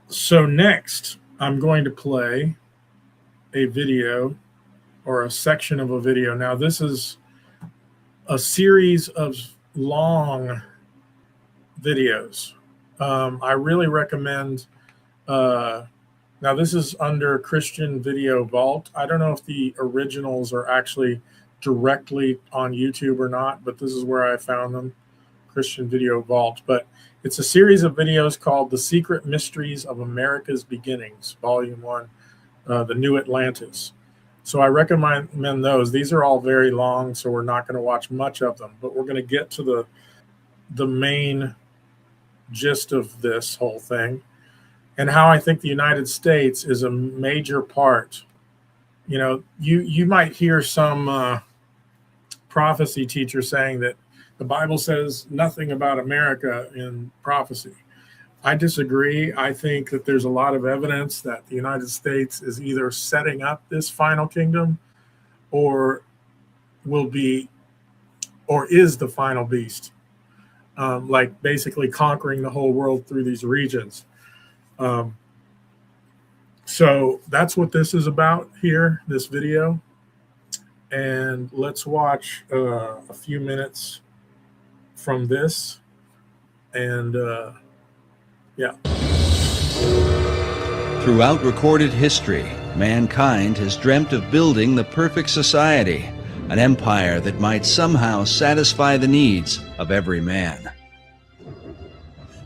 So next, I'm going to play a video or a section of a video. Now, this is a series of long videos. I really recommend. Uh, Now, this is under Christian Video Vault. I don't know if the originals are actually directly on YouTube or not, but this is where I found them, Christian Video Vault. But it's a series of videos called The Secret Mysteries of America's Beginnings, Volume 1, The New Atlantis. So I recommend those. These are all very long, so we're not going to watch much of them, but we're going to get to the main gist of this whole thing and how I think the United States is a major part. You know, you might hear some prophecy teacher saying that the Bible says nothing about America in prophecy. I disagree. I think that there's a lot of evidence that the United States is either setting up this final kingdom or will be or is the final beast, like basically conquering the whole world through these regions. Um, so that's what this is about here, this video. And let's watch a few minutes from this. And yeah. Throughout recorded history, mankind has dreamt of building the perfect society, an empire that might somehow satisfy the needs of every man.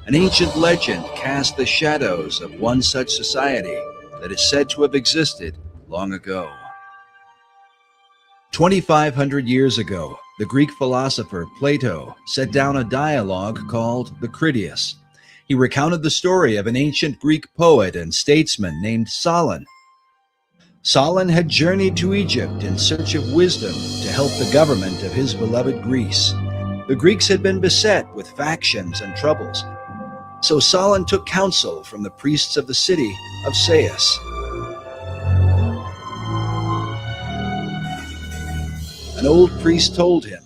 An ancient legend casts the shadows of one such society that is said to have existed long ago. 2,500 years ago, the Greek philosopher Plato set down a dialogue called the Critias. He recounted the story of an ancient Greek poet and statesman named Solon. Solon had journeyed to Egypt in search of wisdom to help the government of his beloved Greece. The Greeks had been beset with factions and troubles, so Solon took counsel from the priests of the city of Sais. An old priest told him,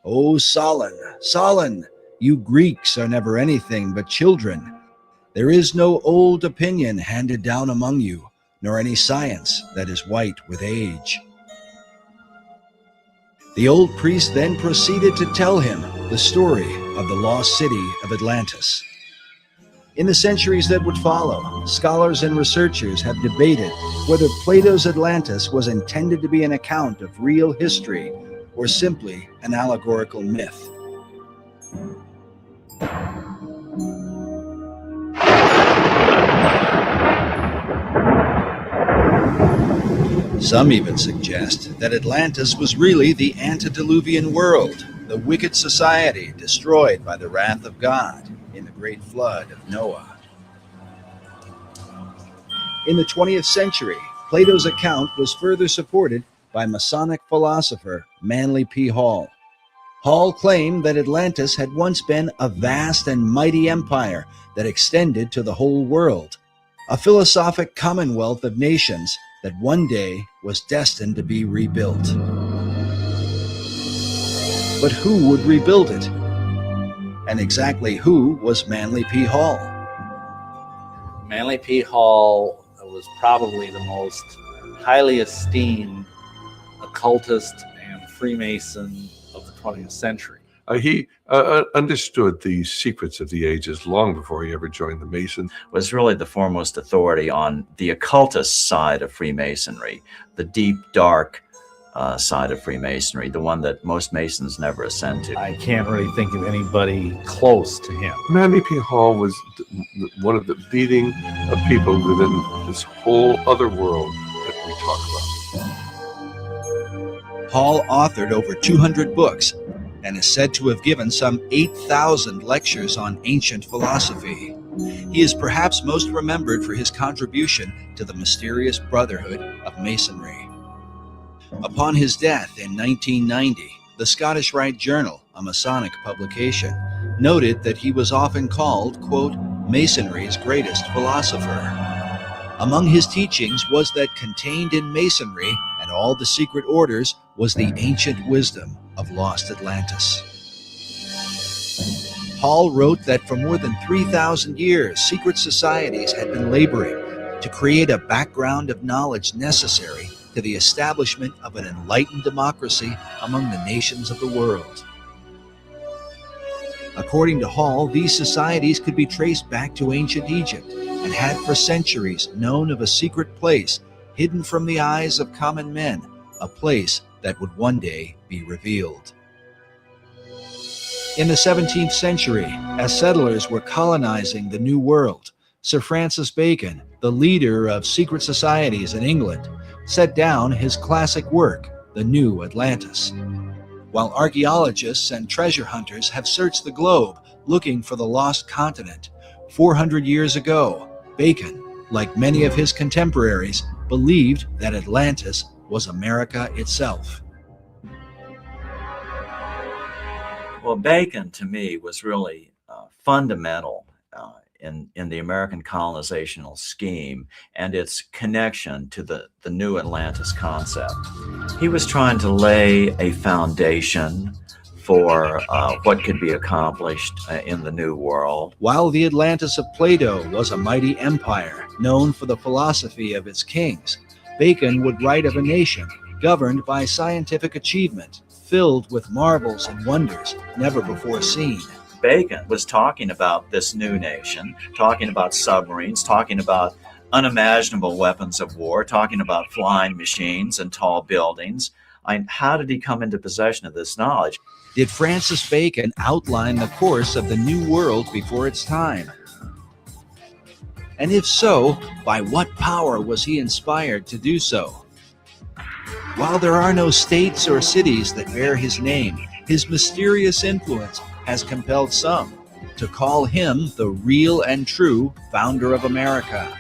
"O Solon, Solon, you Greeks are never anything but children. There is no old opinion handed down among you, nor any science that is white with age." The old priest then proceeded to tell him the story of the lost city of Atlantis. In the centuries that would follow, scholars and researchers have debated whether Plato's Atlantis was intended to be an account of real history or simply an allegorical myth. Some even suggest that Atlantis was really the antediluvian world, the wicked society destroyed by the wrath of God in the great flood of Noah. In the 20th century, Plato's account was further supported by Masonic philosopher Manly P. Hall. Hall claimed that Atlantis had once been a vast and mighty empire that extended to the whole world, a philosophic commonwealth of nations that one day was destined to be rebuilt. But who would rebuild it? And exactly who was Manly P. Hall? Manly P. Hall was probably the most highly esteemed occultist and Freemason of the 20th century. He understood the secrets of the ages long before he ever joined the Masons. Was really the foremost authority on the occultist side of Freemasonry, the deep, dark side of Freemasonry, the one that most Masons never ascend to. I can't really think of anybody close to him. Manly P. Hall was one of the leading people within this whole other world that we talk about. Hall authored over 200 books and is said to have given some 8,000 lectures on ancient philosophy. He is perhaps most remembered for his contribution to the mysterious Brotherhood of Masonry. Upon his death in 1990, the Scottish Rite Journal, a Masonic publication, noted that he was often called, quote, Masonry's greatest philosopher. Among his teachings was that contained in Masonry and all the secret orders was the ancient wisdom of lost Atlantis. Hall wrote that for more than 3,000 years, secret societies had been laboring to create a background of knowledge necessary to the establishment of an enlightened democracy among the nations of the world. According to Hall, these societies could be traced back to ancient Egypt and had for centuries known of a secret place hidden from the eyes of common men, a place that would one day be revealed. In the 17th century, as settlers were colonizing the New World, Sir Francis Bacon, the leader of secret societies in England, set down his classic work, The New Atlantis. While archaeologists and treasure hunters have searched the globe looking for the lost continent, 400 years ago, Bacon, like many of his contemporaries, believed that Atlantis was America itself. Well, Bacon, to me, was really fundamental in the American colonizational scheme and its connection to the new Atlantis concept. He was trying to lay a foundation for what could be accomplished in the New World. While the Atlantis of Plato was a mighty empire known for the philosophy of its kings, Bacon would write of a nation governed by scientific achievement, filled with marvels and wonders never before seen. Bacon was talking about this new nation, talking about submarines, talking about unimaginable weapons of war, talking about flying machines and tall buildings. How did he come into possession of this knowledge? Did Francis Bacon outline the course of the New World before its time? And if so, by what power was he inspired to do so? While there are no states or cities that bear his name, his mysterious influence has compelled some to call him the real and true founder of America.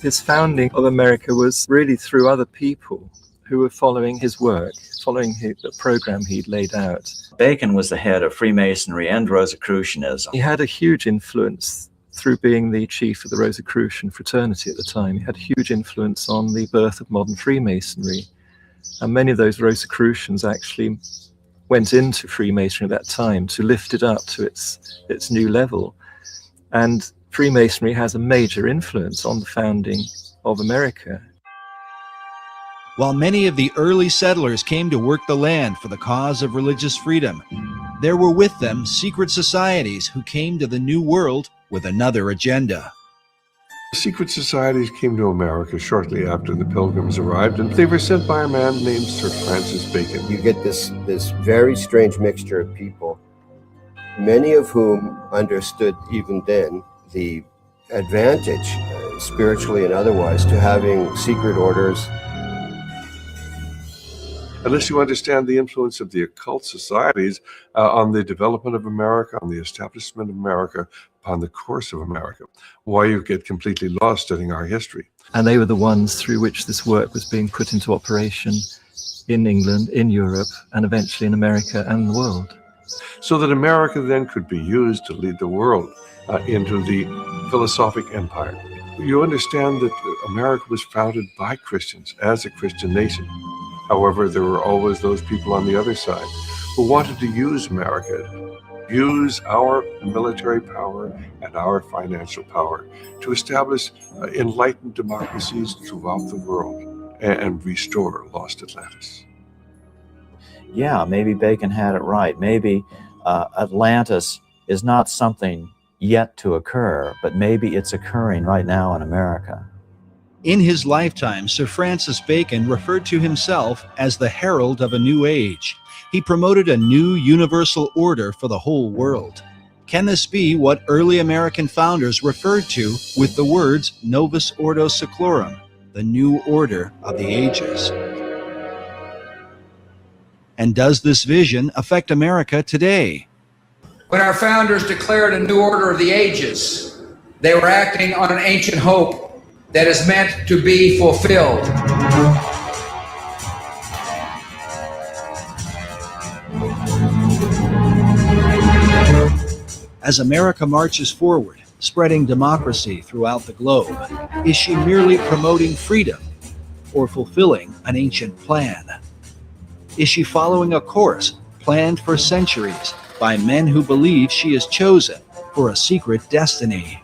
His founding of America was really through other people who were following his work, following the program he'd laid out. Bacon was the head of Freemasonry and Rosicrucianism. He had a huge influence through being the chief of the Rosicrucian fraternity at the time. He had a huge influence on the birth of modern Freemasonry. And many of those Rosicrucians actually went into Freemasonry at that time to lift it up to its new level. And Freemasonry has a major influence on the founding of America. While many of the early settlers came to work the land for the cause of religious freedom, there were with them secret societies who came to the New World with another agenda. Secret societies came to America shortly after the Pilgrims arrived, and they were sent by a man named Sir Francis Bacon. You get this very strange mixture of people, many of whom understood even then the advantage, spiritually and otherwise, to having secret orders. Unless you understand the influence of the occult societies on the development of America, on the establishment of America, upon the course of America, why you get completely lost studying our history. And they were the ones through which this work was being put into operation in England, in Europe, and eventually in America and the world. So that America then could be used to lead the world into the philosophic empire. You understand that America was founded by Christians as a Christian nation. However, there were always those people on the other side who wanted to use America, use our military power and our financial power to establish enlightened democracies throughout the world and restore lost Atlantis. Yeah, maybe Bacon had it right. Maybe Atlantis is not something yet to occur, but maybe it's occurring right now in America. In his lifetime, Sir Francis Bacon referred to himself as the herald of a new age. He promoted a new universal order for the whole world. Can this be what early American founders referred to with the words Novus Ordo Seclorum, the new order of the ages? And does this vision affect America today? When our founders declared a new order of the ages, they were acting on an ancient hope that is meant to be fulfilled. As America marches forward, spreading democracy throughout the globe, is she merely promoting freedom or fulfilling an ancient plan? Is she following a course planned for centuries by men who believe she is chosen for a secret destiny.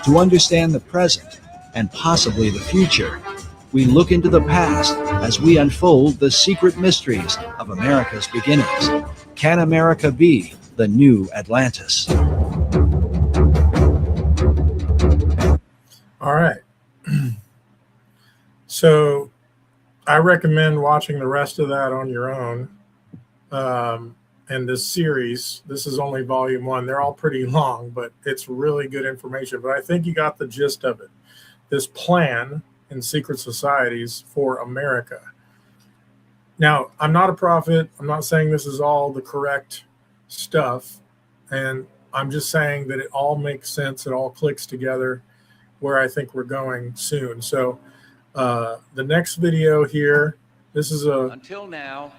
To understand the present and possibly the future, we look into the past as we unfold the secret mysteries of America's beginnings. Can America be the new Atlantis? All right. So I recommend watching the rest of that on your own. And this series, this is only volume 1. They're all pretty long, but it's really good information. But I think you got the gist of it. This plan in secret societies for America. Now, I'm not a prophet. I'm not saying this is all the correct stuff. And I'm just saying that it all makes sense. It all clicks together where I think we're going soon. So the next video here, this is Until now,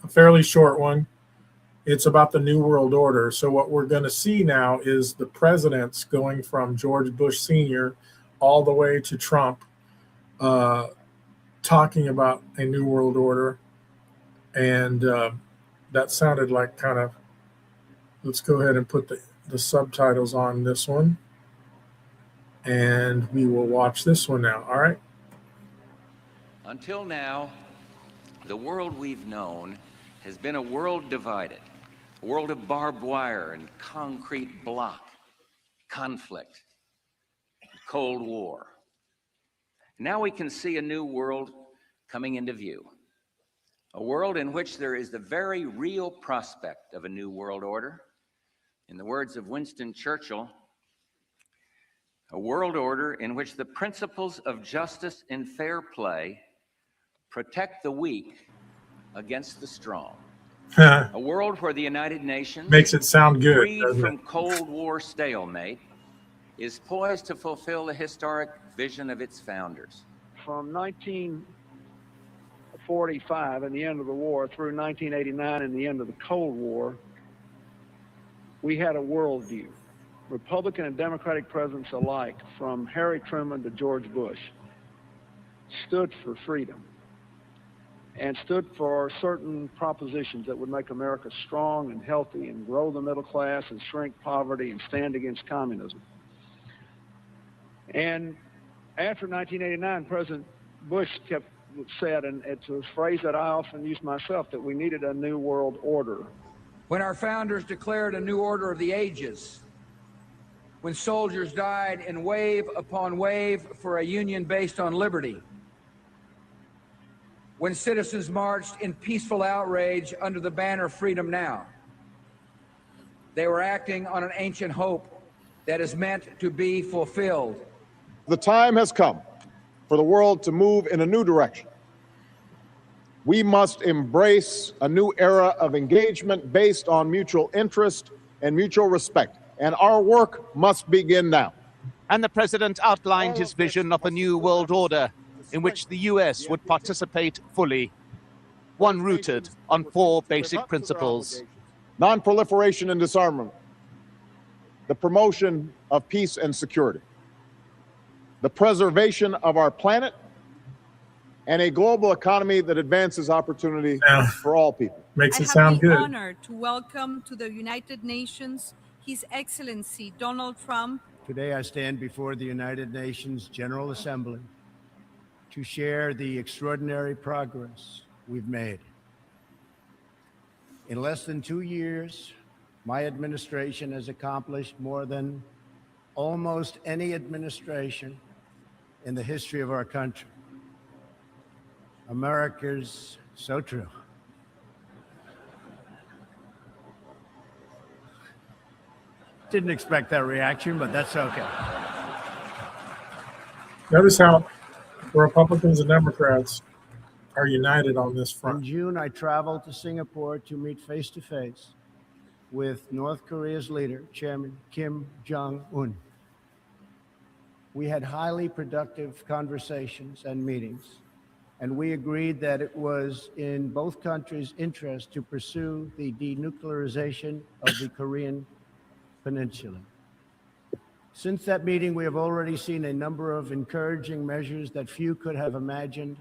a fairly short one. It's about the New World Order. So what we're going to see now is the presidents going from George Bush Sr. all the way to Trump talking about a New World Order. And that sounded like kind of, let's go ahead and put the subtitles on this one. And we will watch this one now. All right. until now, the world we've known has been a world divided, a world of barbed wire and concrete block, conflict, Cold War. Now we can see a new world coming into view, a world in which there is the very real prospect of a new world order. In the words of Winston Churchill, a world order in which the principles of justice and fair play protect the weak against the strong. A world where the United Nations, Makes it sound good, freed doesn't from it? Cold War stalemate, is poised to fulfill the historic vision of its founders. From 1945 and the end of the war through 1989 and the end of the Cold War, we had a worldview. Republican and Democratic presidents alike, from Harry Truman to George Bush, stood for freedom and stood for certain propositions that would make America strong and healthy and grow the middle class and shrink poverty and stand against communism. And after 1989, President Bush said, and it's a phrase that I often use myself, that we needed a new world order. When our founders declared a new order of the ages, when soldiers died in wave upon wave for a union based on liberty, when citizens marched in peaceful outrage under the banner Freedom Now, they were acting on an ancient hope that is meant to be fulfilled. The time has come for the world to move in a new direction. We must embrace a new era of engagement based on mutual interest and mutual respect, and our work must begin now. And the president outlined his vision of a new world order in which the US would participate fully, one rooted on 4 basic principles: Non-proliferation and disarmament, the promotion of peace and security, the preservation of our planet, and a global economy that advances opportunity for all people. Makes it sound good. I have the honor to welcome to the United Nations His Excellency Donald Trump. Today I stand before the United Nations General Assembly to share the extraordinary progress we've made. In less than 2 years, my administration has accomplished more than almost any administration in the history of our country. America's so true. Didn't expect that reaction, but that's okay. Notice how Republicans and Democrats are united on this front. In June, I traveled to Singapore to meet face-to-face with North Korea's leader, Chairman Kim Jong-un. We had highly productive conversations and meetings, and we agreed that it was in both countries' interest to pursue the denuclearization of the Korean Peninsula. Since that meeting, we have already seen a number of encouraging measures that few could have imagined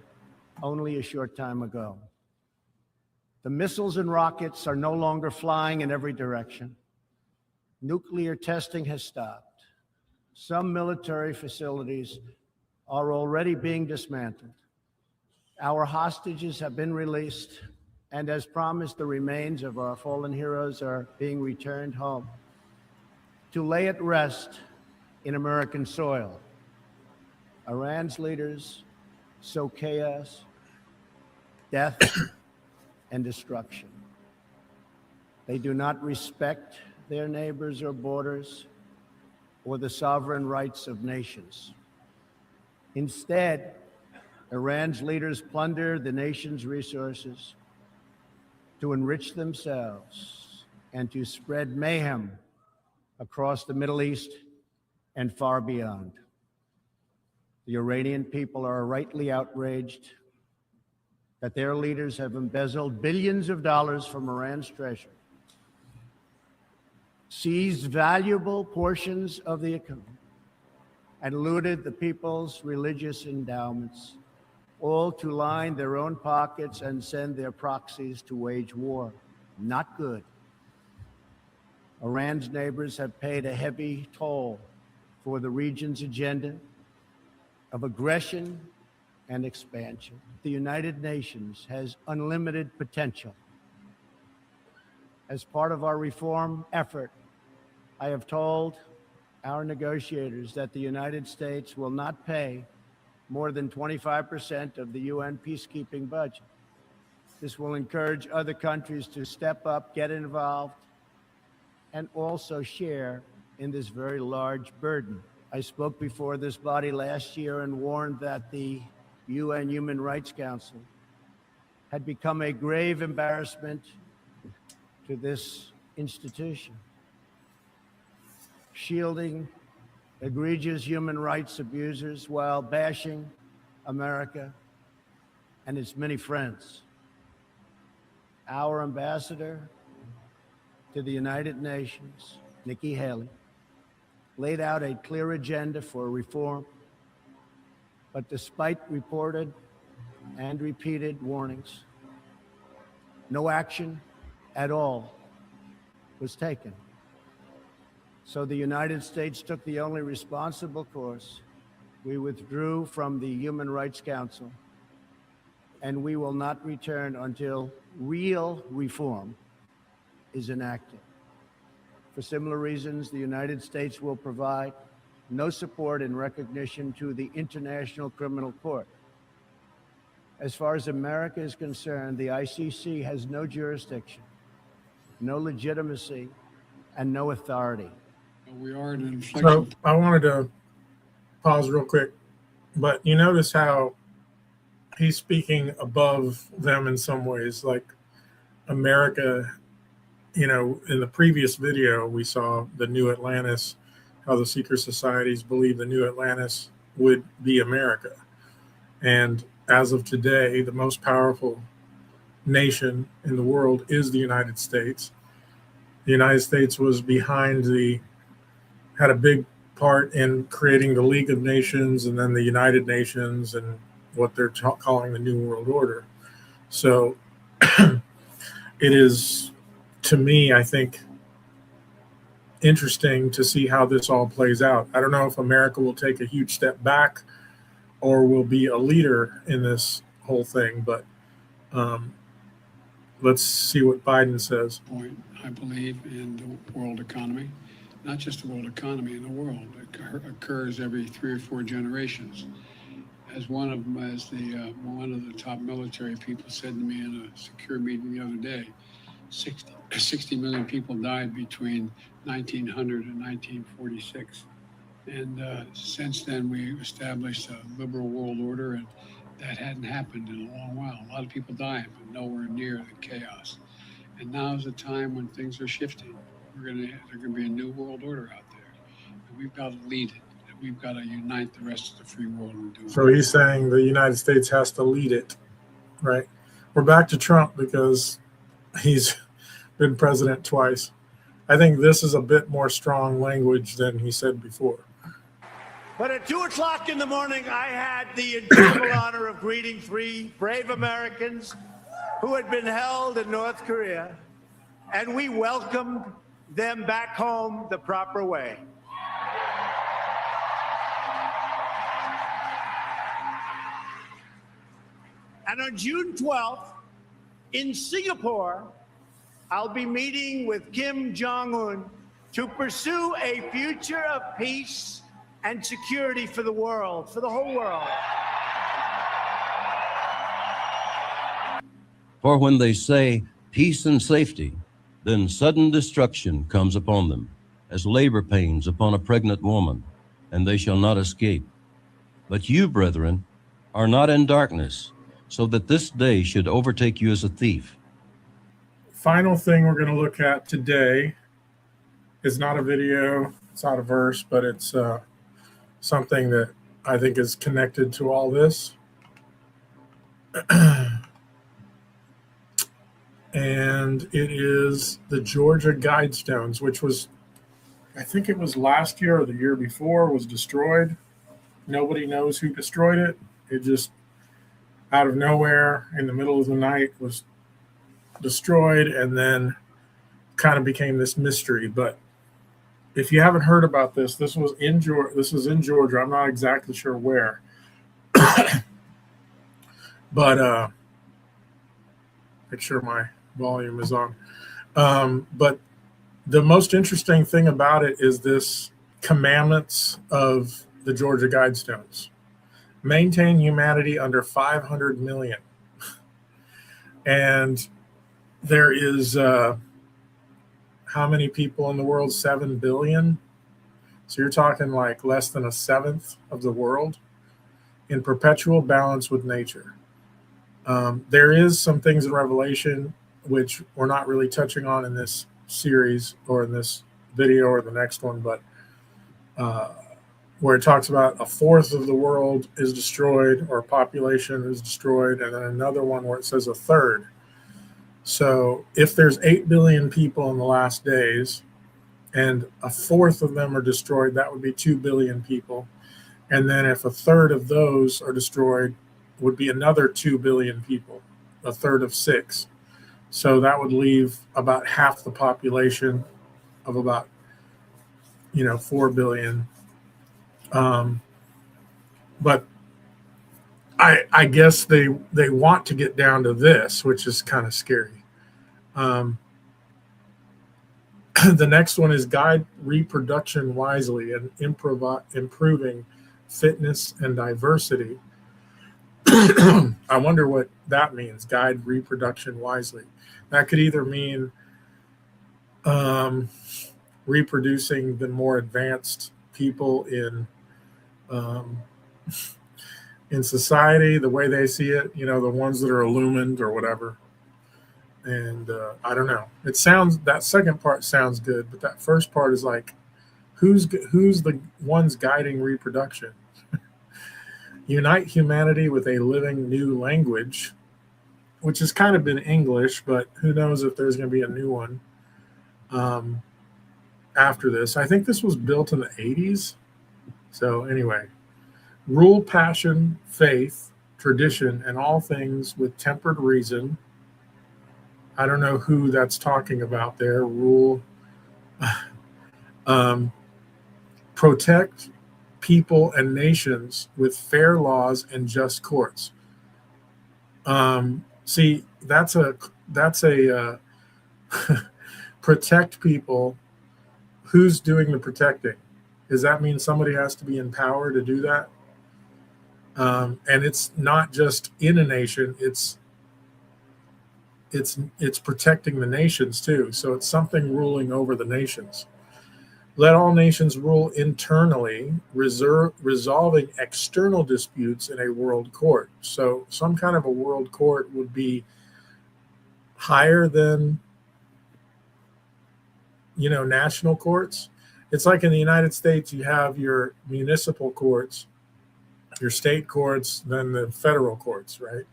only a short time ago. The missiles and rockets are no longer flying in every direction. Nuclear testing has stopped. Some military facilities are already being dismantled. Our hostages have been released, and as promised, the remains of our fallen heroes are being returned home to lay at rest in American soil. Iran's leaders sow chaos, death, and destruction. They do not respect their neighbors or borders or the sovereign rights of nations. Instead, Iran's leaders plunder the nation's resources to enrich themselves and to spread mayhem across the Middle East and far beyond. The Iranian people are rightly outraged that their leaders have embezzled billions of dollars from Iran's treasury, seized valuable portions of the economy, and looted the people's religious endowments, all to line their own pockets and send their proxies to wage war. Not good. Iran's neighbors have paid a heavy toll for the region's agenda of aggression and expansion. The United Nations has unlimited potential. As part of our reform effort, I have told our negotiators that the United States will not pay more than 25% of the UN peacekeeping budget. This will encourage other countries to step up, get involved, and also share in this very large burden. I spoke before this body last year and warned that the UN Human Rights Council had become a grave embarrassment to this institution, shielding egregious human rights abusers while bashing America and its many friends. Our ambassador to the United Nations, Nikki Haley, laid out a clear agenda for reform, but despite reported and repeated warnings, no action at all was taken. So the United States took the only responsible course. We withdrew from the Human Rights Council, and we will not return until real reform is enacted. For similar reasons, the United States will provide no support in recognition to the International Criminal Court. As far as America is concerned, the ICC has no jurisdiction, no legitimacy, and no authority. We are in an inflection. So I wanted to pause real quick, but you notice how he's speaking above them in some ways, like America. You know, in the previous video, we saw the new Atlantis, how the secret societies believe the new Atlantis would be America. And as of today, the most powerful nation in the world is the United States. The United States was had a big part in creating the League of Nations and then the United Nations and what they're calling the New World Order. So it is, to me, I think, interesting to see how this all plays out. I don't know if America will take a huge step back or will be a leader in this whole thing, but let's see what Biden says. I believe in the world economy, not just the world economy, in the world. It occurs every 3 or 4 generations. As one of the top military people said to me in a secure meeting the other day, 60 million people died between 1900 and 1946. And since then, we established a liberal world order, and that hadn't happened in a long while. A lot of people dying, but nowhere near the chaos. And now is a time when things are shifting. There's going to be a new world order out there, and we've got to lead it. And we've got to unite the rest of the free world in doing it. So he's saying the United States has to lead it, right? We're back to Trump because he's been president twice. I think this is a bit more strong language than he said before. But at 2 o'clock in the morning, I had the incredible honor of greeting 3 brave Americans who had been held in North Korea, and we welcomed them back home the proper way. And on June 12th, in Singapore, I'll be meeting with Kim Jong-un to pursue a future of peace and security for the world, for the whole world. For when they say peace and safety, then sudden destruction comes upon them, as labor pains upon a pregnant woman, and they shall not escape. But you, brethren, are not in darkness, so that this day should overtake you as a thief. Final thing we're going to look at today is not a video, it's not a verse, but it's something that I think is connected to all this. And it is the Georgia Guidestones, which was, I think it was last year or the year before, was destroyed. Nobody knows who destroyed it. It just, out of nowhere, in the middle of the night, was destroyed and then kind of became this mystery. But if you haven't heard about this, this was in Georgia. I'm not exactly sure where. But make sure my volume is on. But the most interesting thing about it is this commandments of the Georgia Guidestones. Maintain humanity under 500 million. And there is how many people in the world? 7 billion. So you're talking like less than a seventh of the world in perpetual balance with nature. There is some things in Revelation which we're not really touching on in this series or in this video or the next one, but where it talks about a fourth of the world is destroyed or population is destroyed, and then another one where it says a third. So if there's 8 billion people in the last days and a fourth of them are destroyed, that would be 2 billion people. And then if a third of those are destroyed, would be another 2 billion people, a third of 6. So that would leave about half the population of about, 4 billion. But I guess they want to get down to this, which is kind of scary. The next one is guide reproduction wisely and improving fitness and diversity. I wonder what that means, guide reproduction wisely. That could either mean reproducing the more advanced people in society, the way they see it, the ones that are illumined or whatever. And I don't know. That second part sounds good, but that first part is like, who's the ones guiding reproduction? Unite humanity with a living new language, which has kind of been English, but who knows if there's going to be a new one after this. I think this was built in the 80s. So anyway, rule passion, faith, tradition, and all things with tempered reason. I don't know who that's talking about there. Rule, protect people and nations with fair laws and just courts. See, that's a protect people. Who's doing the protecting? Does that mean somebody has to be in power to do that? And it's not just in a nation, it's protecting the nations too. So it's something ruling over the nations. Let all nations rule internally, resolving external disputes in a world court. So some kind of a world court would be higher than, national courts. It's like in the United States, you have your municipal courts, your state courts, then the federal courts, right?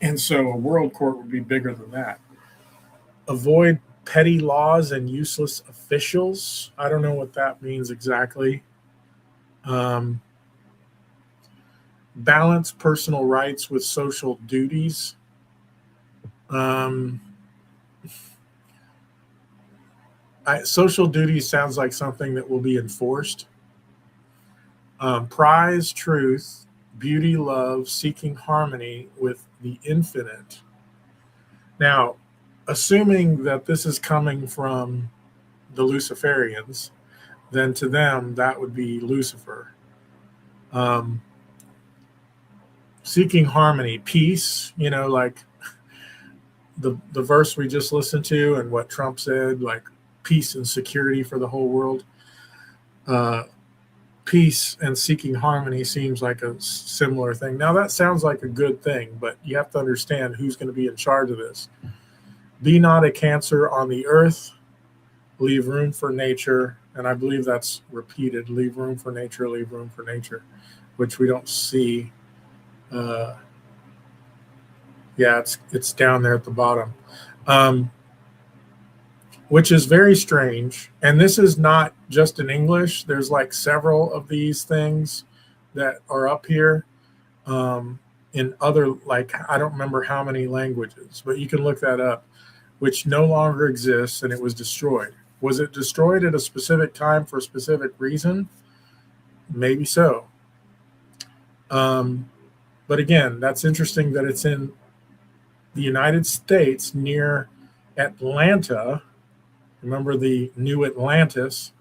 And so a world court would be bigger than that. Avoid petty laws and useless officials. I don't know what that means exactly. Balance personal rights with social duties. Social duties sounds like something that will be enforced. Prize truth, beauty, love, seeking harmony with the infinite. Now, assuming that this is coming from the Luciferians, then to them that would be Lucifer. Seeking harmony, peace, like the verse we just listened to and what Trump said, like peace and security for the whole world. Peace and seeking harmony seems like a similar thing. Now that sounds like a good thing, but you have to understand who's going to be in charge of this. Be not a cancer on the earth, leave room for nature. And I believe that's repeated, leave room for nature, which we don't see. It's down there at the bottom, which is very strange. And this is not just in English. There's like several of these things that are up here in other, like, I don't remember how many languages, but you can look that up, which no longer exists, and it was destroyed. Was it destroyed at a specific time for a specific reason? Maybe so. But again, that's interesting that it's in the United States near Atlanta. Remember the new Atlantis?